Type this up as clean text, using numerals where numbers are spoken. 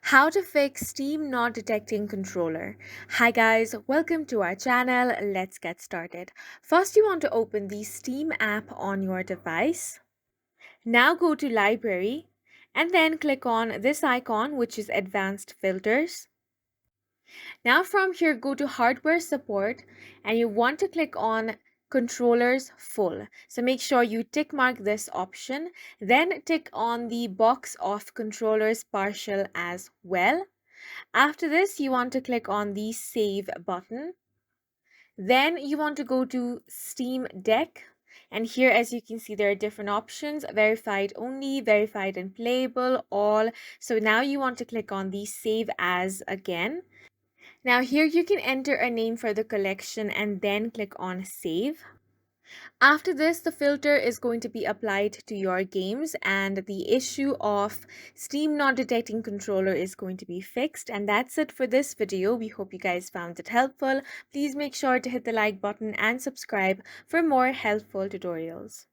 How to fix Steam not detecting controller. Hi guys, welcome to our channel. Let's get started. First, you want to open the Steam app on your device. Now go to Library and then click on this icon, which is Advanced Filters. Now from here, go to Hardware Support and you want to click on Controllers Full. So make sure you tick mark this option, then tick on the box of Controllers Partial as well. After this, you want to click on the Save button. Then you want to go to Steam Deck. And here, as you can see, there are different options: verified only, verified and playable, all. So now you want to click on the Save As again. Now here you can enter a name for the collection and then click on Save. After this, the filter is going to be applied to your games and the issue of Steam not detecting controller is going to be fixed. And that's it for this video. We hope you guys found it helpful. Please make sure to hit the like button and subscribe for more helpful tutorials.